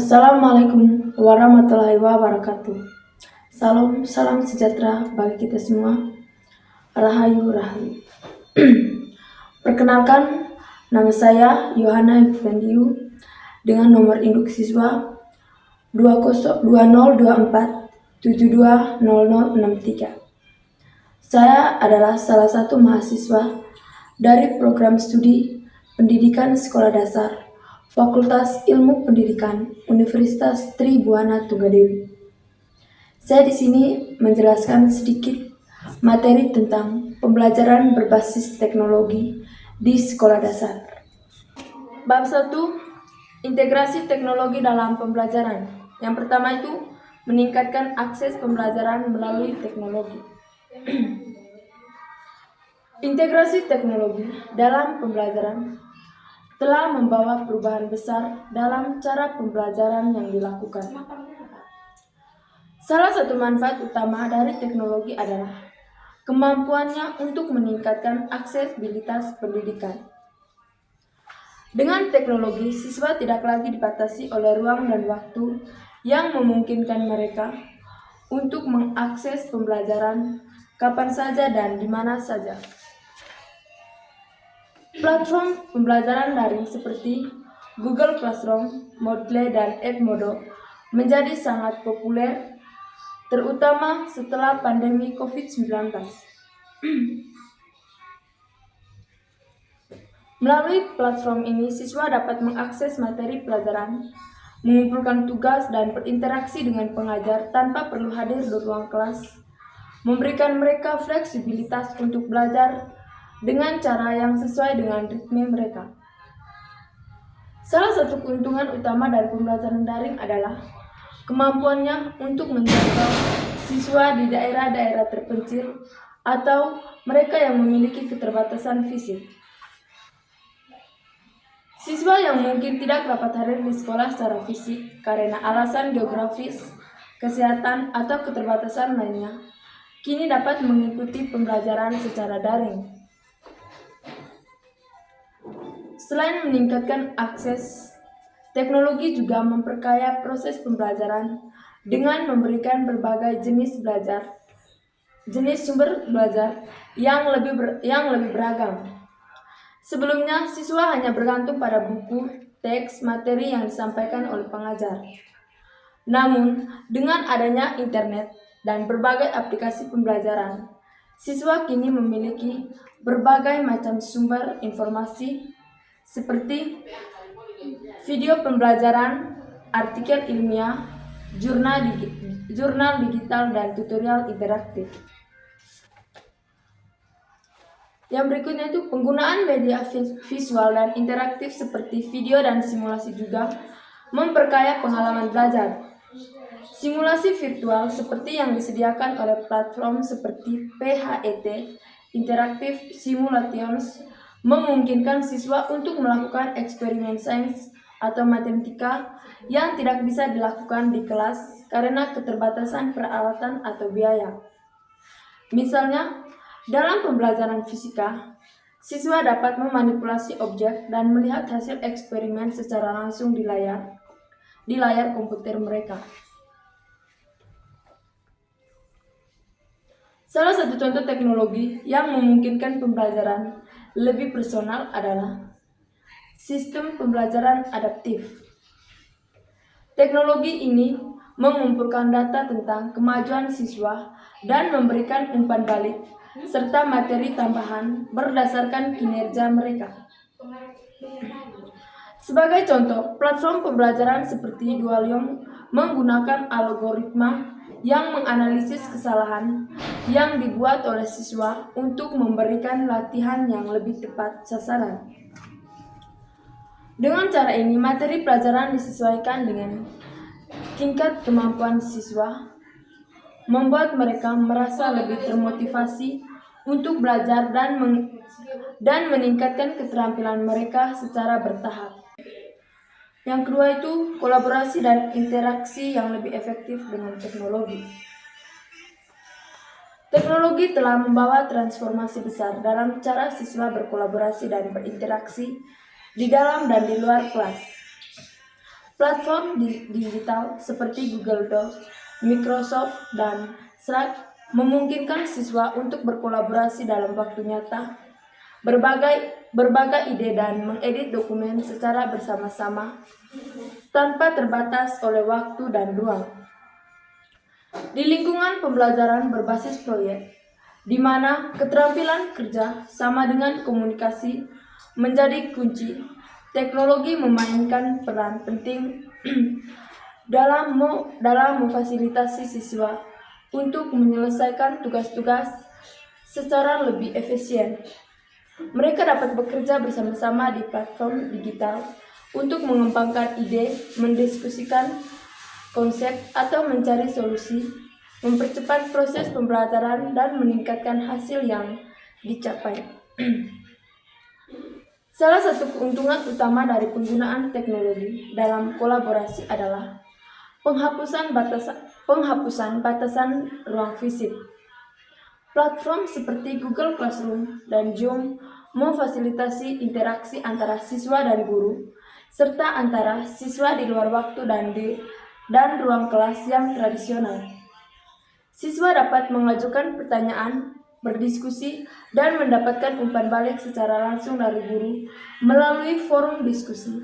Assalamualaikum warahmatullahi wabarakatuh. Salam sejahtera bagi kita semua. Rahayu Rahayu. Perkenalkan, nama saya Yohana Yukvendiu dengan nomor induk siswa 2024720063. Saya adalah salah satu mahasiswa dari program studi Pendidikan Sekolah Dasar Fakultas Ilmu Pendidikan Universitas Tribuana Tunggadewi. Saya di sini menjelaskan sedikit materi tentang pembelajaran berbasis teknologi di sekolah dasar. Bab 1, integrasi teknologi dalam pembelajaran. Yang pertama itu meningkatkan akses pembelajaran melalui teknologi. Integrasi teknologi dalam pembelajaran telah membawa perubahan besar dalam cara pembelajaran yang dilakukan. Salah satu manfaat utama dari teknologi adalah kemampuannya untuk meningkatkan aksesibilitas pendidikan. Dengan teknologi, siswa tidak lagi dibatasi oleh ruang dan waktu yang memungkinkan mereka untuk mengakses pembelajaran kapan saja dan di mana saja. Platform pembelajaran daring seperti Google Classroom, Moodle, dan Edmodo menjadi sangat populer, terutama setelah pandemi COVID-19. Melalui platform ini, siswa dapat mengakses materi pelajaran, mengumpulkan tugas, dan berinteraksi dengan pengajar tanpa perlu hadir di ruang kelas, memberikan mereka fleksibilitas untuk belajar dengan cara yang sesuai dengan ritme mereka. Salah satu keuntungan utama dari pembelajaran daring adalah kemampuannya untuk menjangkau siswa di daerah-daerah terpencil atau mereka yang memiliki keterbatasan fisik. Siswa yang mungkin tidak dapat hadir di sekolah secara fisik karena alasan geografis, kesehatan, atau keterbatasan lainnya, kini dapat mengikuti pembelajaran secara daring. Selain meningkatkan akses, teknologi juga memperkaya proses pembelajaran dengan memberikan berbagai jenis sumber belajar yang lebih beragam. Sebelumnya, siswa hanya bergantung pada buku, teks, materi yang disampaikan oleh pengajar. Namun, dengan adanya internet dan berbagai aplikasi pembelajaran, siswa kini memiliki berbagai macam sumber informasi seperti video pembelajaran, artikel ilmiah, jurnal digital, dan tutorial interaktif. Yang berikutnya itu penggunaan media visual dan interaktif seperti video dan simulasi juga memperkaya pengalaman belajar. Simulasi virtual seperti yang disediakan oleh platform seperti PHET, Interactive Simulations, memungkinkan siswa untuk melakukan eksperimen sains atau matematika yang tidak bisa dilakukan di kelas karena keterbatasan peralatan atau biaya. Misalnya, dalam pembelajaran fisika, siswa dapat memanipulasi objek dan melihat hasil eksperimen secara langsung di layar komputer mereka. Salah satu contoh teknologi yang memungkinkan pembelajaran lebih personal adalah sistem pembelajaran adaptif. Teknologi ini mengumpulkan data tentang kemajuan siswa dan memberikan umpan balik serta materi tambahan berdasarkan kinerja mereka. Sebagai contoh, platform pembelajaran seperti Duolingo menggunakan algoritma yang menganalisis kesalahan yang dibuat oleh siswa untuk memberikan latihan yang lebih tepat sasaran. Dengan cara ini, materi pelajaran disesuaikan dengan tingkat kemampuan siswa, membuat mereka merasa lebih termotivasi untuk belajar dan meningkatkan keterampilan mereka secara bertahap. Yang kedua itu kolaborasi dan interaksi yang lebih efektif dengan teknologi. Teknologi telah membawa transformasi besar dalam cara siswa berkolaborasi dan berinteraksi di dalam dan di luar kelas. Platform digital seperti Google Docs, Microsoft, dan Slack memungkinkan siswa untuk berkolaborasi dalam waktu nyata, berbagai ide dan mengedit dokumen secara bersama-sama tanpa terbatas oleh waktu dan ruang. Di lingkungan pembelajaran berbasis proyek, di mana keterampilan kerja sama dengan komunikasi menjadi kunci, teknologi memainkan peran penting dalam memfasilitasi siswa untuk menyelesaikan tugas-tugas secara lebih efisien. Mereka dapat bekerja bersama-sama di platform digital untuk mengembangkan ide, mendiskusikan konsep, atau mencari solusi, mempercepat proses pembelajaran, dan meningkatkan hasil yang dicapai. Salah satu keuntungan utama dari penggunaan teknologi dalam kolaborasi adalah penghapusan batasan ruang fisik. Platform seperti Google Classroom dan Zoom memfasilitasi interaksi antara siswa dan guru, serta antara siswa di luar waktu dan ruang kelas yang tradisional. Siswa dapat mengajukan pertanyaan, berdiskusi, dan mendapatkan umpan balik secara langsung dari guru melalui forum diskusi,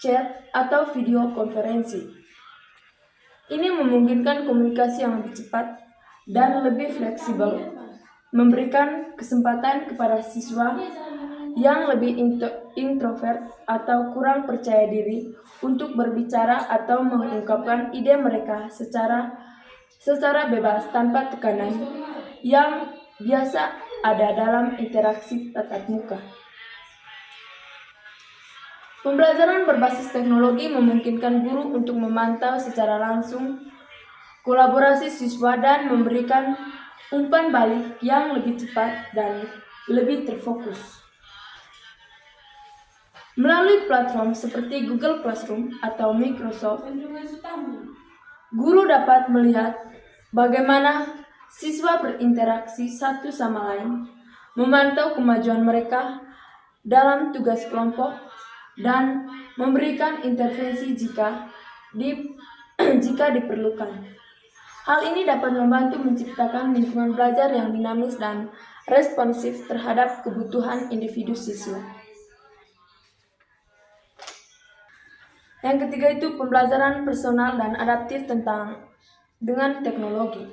chat, atau video konferensi. Ini memungkinkan komunikasi yang lebih cepat dan lebih fleksibel, memberikan kesempatan kepada siswa yang lebih introvert atau kurang percaya diri untuk berbicara atau mengungkapkan ide mereka secara bebas tanpa tekanan yang biasa ada dalam interaksi tatap muka. Pembelajaran berbasis teknologi memungkinkan guru untuk memantau secara langsung kolaborasi siswa dan memberikan umpan balik yang lebih cepat dan lebih terfokus. Melalui platform seperti Google Classroom atau Microsoft, guru dapat melihat bagaimana siswa berinteraksi satu sama lain, memantau kemajuan mereka dalam tugas kelompok, dan memberikan intervensi jika diperlukan. Hal ini dapat membantu menciptakan lingkungan belajar yang dinamis dan responsif terhadap kebutuhan individu siswa. Yang ketiga itu pembelajaran personal dan adaptif dengan teknologi.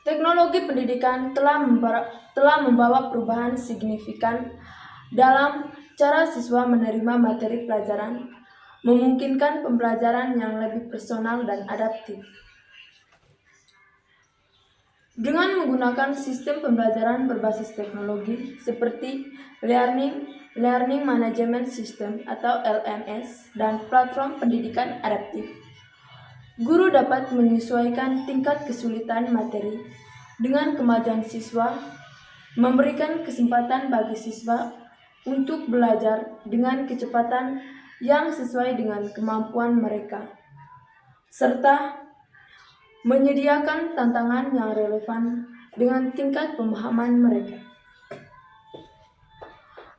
Teknologi pendidikan telah membawa perubahan signifikan dalam cara siswa menerima materi pelajaran, memungkinkan pembelajaran yang lebih personal dan adaptif. Dengan menggunakan sistem pembelajaran berbasis teknologi seperti Learning Management System atau LMS dan platform pendidikan adaptif, guru dapat menyesuaikan tingkat kesulitan materi dengan kemajuan siswa, memberikan kesempatan bagi siswa untuk belajar dengan kecepatan yang sesuai dengan kemampuan mereka, serta menyediakan tantangan yang relevan dengan tingkat pemahaman mereka.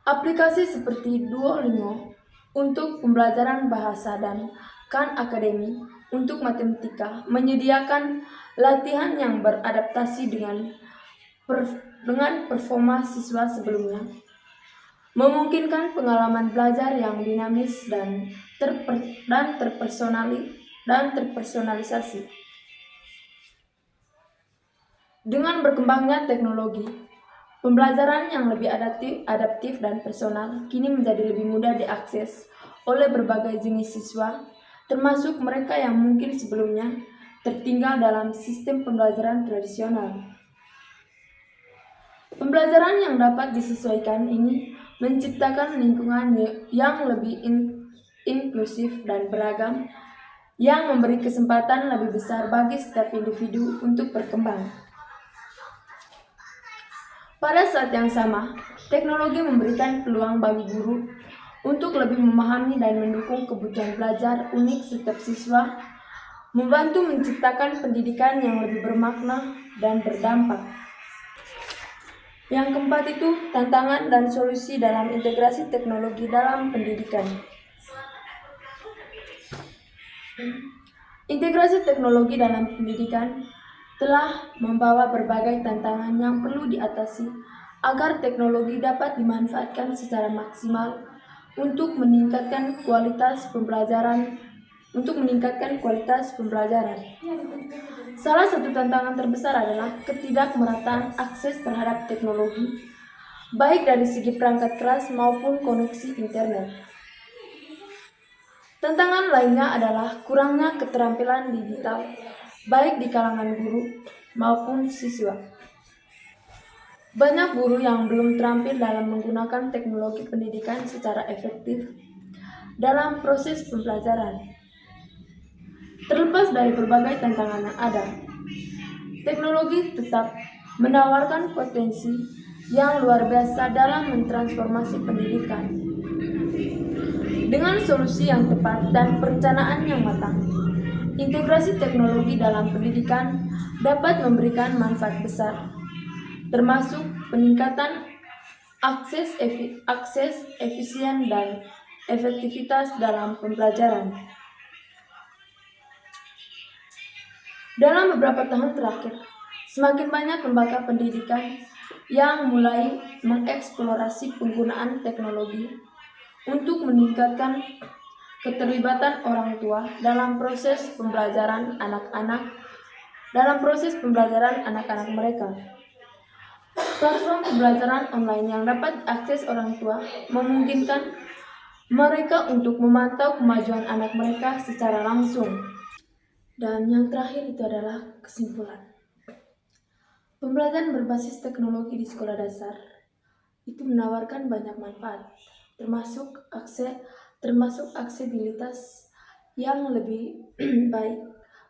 Aplikasi seperti Duolingo untuk pembelajaran bahasa dan Khan Academy untuk matematika menyediakan latihan yang beradaptasi dengan performa siswa sebelumnya, memungkinkan pengalaman belajar yang dinamis dan terpersonalisasi. Dengan berkembangnya teknologi, pembelajaran yang lebih adaptif dan personal kini menjadi lebih mudah diakses oleh berbagai jenis siswa, termasuk mereka yang mungkin sebelumnya tertinggal dalam sistem pembelajaran tradisional. Pembelajaran yang dapat disesuaikan ini menciptakan lingkungan yang lebih inklusif dan beragam, yang memberi kesempatan lebih besar bagi setiap individu untuk berkembang. Pada saat yang sama, teknologi memberikan peluang bagi guru untuk lebih memahami dan mendukung kebutuhan belajar unik setiap siswa, membantu menciptakan pendidikan yang lebih bermakna dan berdampak. Yang keempat itu tantangan dan solusi dalam integrasi teknologi dalam pendidikan. Integrasi teknologi dalam pendidikan telah membawa berbagai tantangan yang perlu diatasi agar teknologi dapat dimanfaatkan secara maksimal untuk meningkatkan kualitas pembelajaran. Salah satu tantangan terbesar adalah ketidakmerataan akses terhadap teknologi, baik dari segi perangkat keras maupun koneksi internet. Tantangan lainnya adalah kurangnya keterampilan digital, baik di kalangan guru maupun siswa. Banyak guru yang belum terampil dalam menggunakan teknologi pendidikan secara efektif dalam proses pembelajaran. Terlepas dari berbagai tantangan yang ada, teknologi tetap menawarkan potensi yang luar biasa dalam mentransformasi pendidikan. Dengan solusi yang tepat dan perencanaan yang matang, integrasi teknologi dalam pendidikan dapat memberikan manfaat besar, termasuk peningkatan akses efisien dan efektivitas dalam pembelajaran. Dalam beberapa tahun terakhir, semakin banyak lembaga pendidikan yang mulai mengeksplorasi penggunaan teknologi untuk meningkatkan keterlibatan orang tua dalam proses pembelajaran anak-anak mereka. Platform pembelajaran online yang dapat diakses orang tua memungkinkan mereka untuk memantau kemajuan anak mereka secara langsung. Dan yang terakhir itu adalah kesimpulan. Pembelajaran berbasis teknologi di sekolah dasar itu menawarkan banyak manfaat, termasuk aksesibilitas yang lebih baik,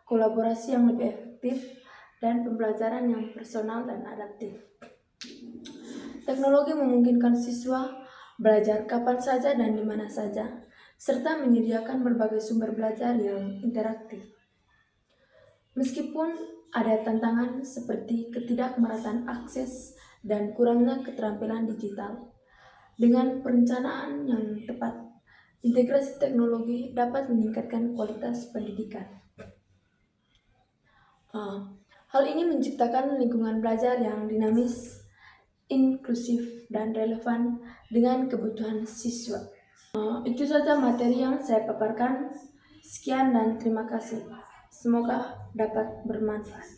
kolaborasi yang lebih efektif, dan pembelajaran yang personal dan adaptif. Teknologi memungkinkan siswa belajar kapan saja dan di mana saja, serta menyediakan berbagai sumber belajar yang interaktif. Meskipun ada tantangan seperti ketidakmerataan akses dan kurangnya keterampilan digital, dengan perencanaan yang tepat, integrasi teknologi dapat meningkatkan kualitas pendidikan. Hal ini menciptakan lingkungan belajar yang dinamis, inklusif, dan relevan dengan kebutuhan siswa. Itu saja materi yang saya paparkan. Sekian dan terima kasih. Semoga dapat bermanfaat.